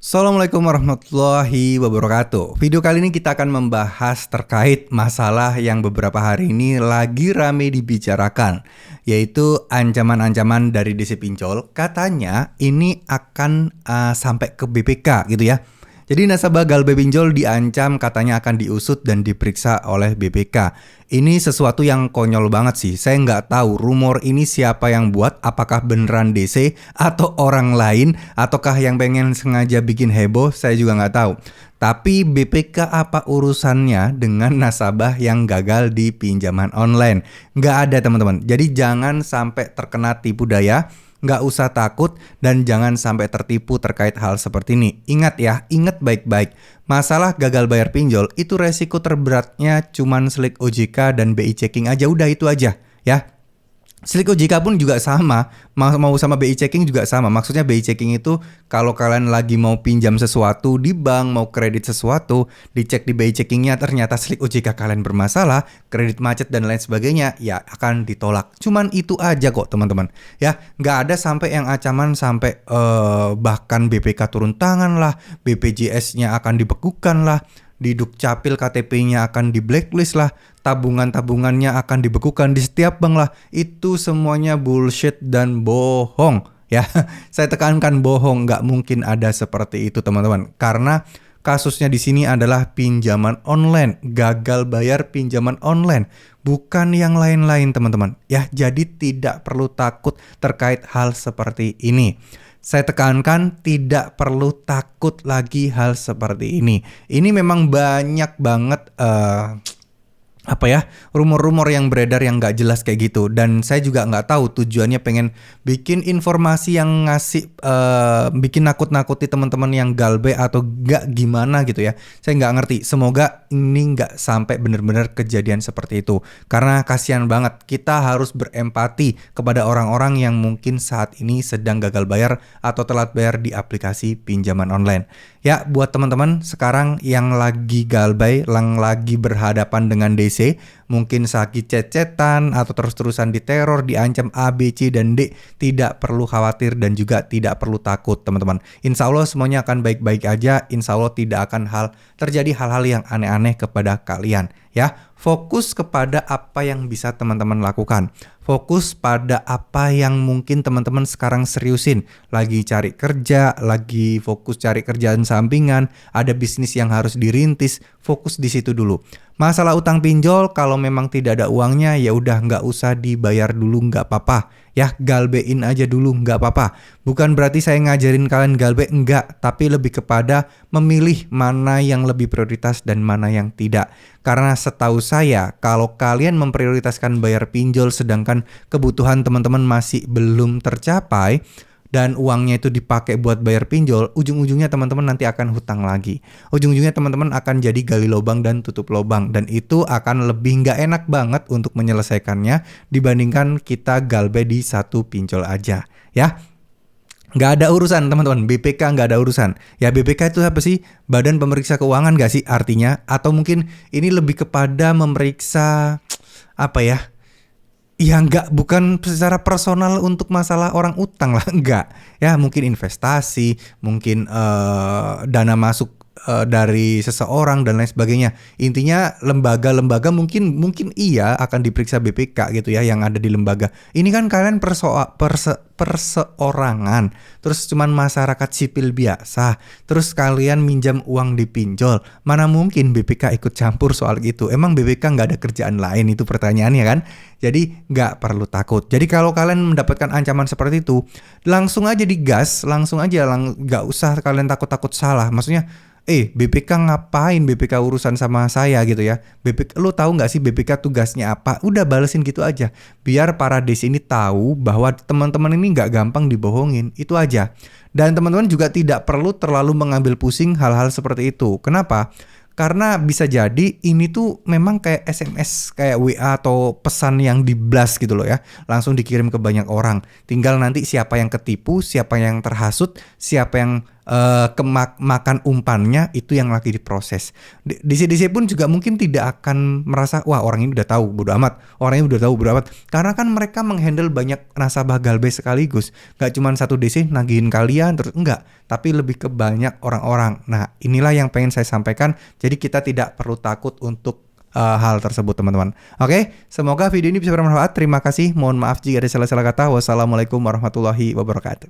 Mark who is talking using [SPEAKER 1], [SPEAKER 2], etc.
[SPEAKER 1] Assalamualaikum warahmatullahi wabarakatuh. Video kali ini kita akan membahas terkait masalah yang beberapa hari ini lagi rame dibicarakan, yaitu ancaman-ancaman dari DC Pinjol. Katanya ini akan sampai ke BPK gitu ya. Jadi nasabah Galbe Pinjol diancam katanya akan diusut dan diperiksa oleh BPK. Ini sesuatu yang konyol banget sih. Saya nggak tahu rumor ini siapa yang buat, apakah beneran DC atau orang lain, ataukah yang pengen sengaja bikin heboh, saya juga nggak tahu. Tapi BPK apa urusannya dengan nasabah yang gagal di pinjaman online? Nggak ada teman-teman. Jadi jangan sampai terkena tipu daya. Nggak usah takut dan jangan sampai tertipu terkait hal seperti ini. Ingat ya, ingat baik-baik. Masalah gagal bayar pinjol itu resiko terberatnya cuman slik OJK dan BI checking aja, udah itu aja ya. Slik OJK pun juga sama, mau sama BI checking juga sama. Maksudnya BI checking itu kalau kalian lagi mau pinjam sesuatu di bank, mau kredit sesuatu, dicek di BI checkingnya ternyata slik OJK kalian bermasalah, kredit macet dan lain sebagainya, ya akan ditolak. Cuman itu aja kok teman-teman. Ya, nggak ada sampai yang ancaman sampai bahkan BPK turun tangan lah, BPJS-nya akan dibekukan lah, di Dukcapil KTP-nya akan di blacklist lah, tabungan-tabungannya akan dibekukan di setiap bank lah. Itu semuanya bullshit dan bohong ya. Saya tekankan bohong, nggak mungkin ada seperti itu teman-teman. Karena kasusnya di sini adalah pinjaman online, gagal bayar pinjaman online, bukan yang lain-lain teman-teman. Ya, jadi tidak perlu takut terkait hal seperti ini. Saya tekankan tidak perlu takut lagi hal seperti ini. Ini memang banyak banget rumor-rumor yang beredar yang nggak jelas kayak gitu, dan saya juga nggak tahu tujuannya pengen bikin informasi yang ngasih bikin nakut-nakuti teman-teman yang galbe atau nggak gimana gitu ya. Saya nggak ngerti. Semoga ini nggak sampai benar-benar kejadian seperti itu, karena kasihan banget. Kita harus berempati kepada orang-orang yang mungkin saat ini sedang gagal bayar atau telat bayar di aplikasi pinjaman online. Ya, buat teman-teman sekarang yang lagi galbay, yang lagi berhadapan dengan DC, mungkin sakit cecetan atau terus-terusan diteror, diancam A, B, C, dan D, tidak perlu khawatir dan juga tidak perlu takut teman-teman. Insya Allah semuanya akan baik-baik aja. Insya Allah tidak akan terjadi hal-hal yang aneh-aneh kepada kalian. Ya, fokus kepada apa yang bisa teman-teman lakukan. Fokus pada apa yang mungkin teman-teman sekarang seriusin. Lagi cari kerja, lagi fokus cari kerjaan sampingan, ada bisnis yang harus dirintis, fokus di situ dulu. Masalah utang pinjol, kalau memang tidak ada uangnya, ya udah nggak usah dibayar dulu, nggak apa-apa. Ya, galbein aja dulu, nggak apa-apa. Bukan berarti saya ngajarin kalian galbe, enggak. Tapi lebih kepada memilih mana yang lebih prioritas dan mana yang tidak. Karena setahu saya, kalau kalian memprioritaskan bayar pinjol sedangkan kebutuhan teman-teman masih belum tercapai, dan uangnya itu dipakai buat bayar pinjol, ujung-ujungnya teman-teman nanti akan hutang lagi. Ujung-ujungnya teman-teman akan jadi gali lubang dan tutup lubang. Dan itu akan lebih nggak enak banget untuk menyelesaikannya dibandingkan kita galbe di satu pinjol aja. Ya, nggak ada urusan teman-teman, BPK nggak ada urusan. Ya, BPK itu apa sih? Badan Pemeriksa Keuangan nggak sih artinya? Atau mungkin ini lebih kepada memeriksa apa ya? Ya bukan secara personal untuk masalah orang utang lah, enggak. Ya mungkin investasi, mungkin dana masuk dari seseorang dan lain sebagainya. Intinya lembaga-lembaga mungkin iya akan diperiksa BPK gitu ya, yang ada di lembaga. Ini kan kalian perseorangan, terus cuman masyarakat sipil biasa, terus kalian minjam uang di pinjol. Mana mungkin BPK ikut campur soal gitu? Emang BPK nggak ada kerjaan lain? Itu pertanyaannya kan. Jadi nggak perlu takut. Jadi kalau kalian mendapatkan ancaman seperti itu, langsung aja digas, langsung aja, nggak usah kalian takut-takut salah. Maksudnya, BPK ngapain? BPK urusan sama saya gitu ya. BPK, lu tahu nggak sih BPK tugasnya apa? Udah balesin gitu aja. Biar para desi ini tahu bahwa teman-teman ini nggak gampang dibohongin. Itu aja. Dan teman-teman juga tidak perlu terlalu mengambil pusing hal-hal seperti itu. Kenapa? Karena bisa jadi ini tuh memang kayak SMS, kayak WA atau pesan yang di-blast gitu loh ya. Langsung dikirim ke banyak orang. Tinggal nanti siapa yang ketipu, siapa yang terhasut, siapa yang makan umpannya itu yang lagi diproses. DC pun juga mungkin tidak akan merasa wah orang ini udah tahu bodo amat, orang ini udah tahu bodo amat, karena kan mereka menghandle banyak nasabah Galbay sekaligus, nggak cuma satu DC nagihin kalian terus, enggak, tapi lebih ke banyak orang-orang. Nah inilah yang pengen saya sampaikan, jadi kita tidak perlu takut untuk hal tersebut teman-teman. Oke, semoga video ini bisa bermanfaat. Terima kasih. Mohon maaf jika ada salah-salah kata. Wassalamualaikum warahmatullahi wabarakatuh.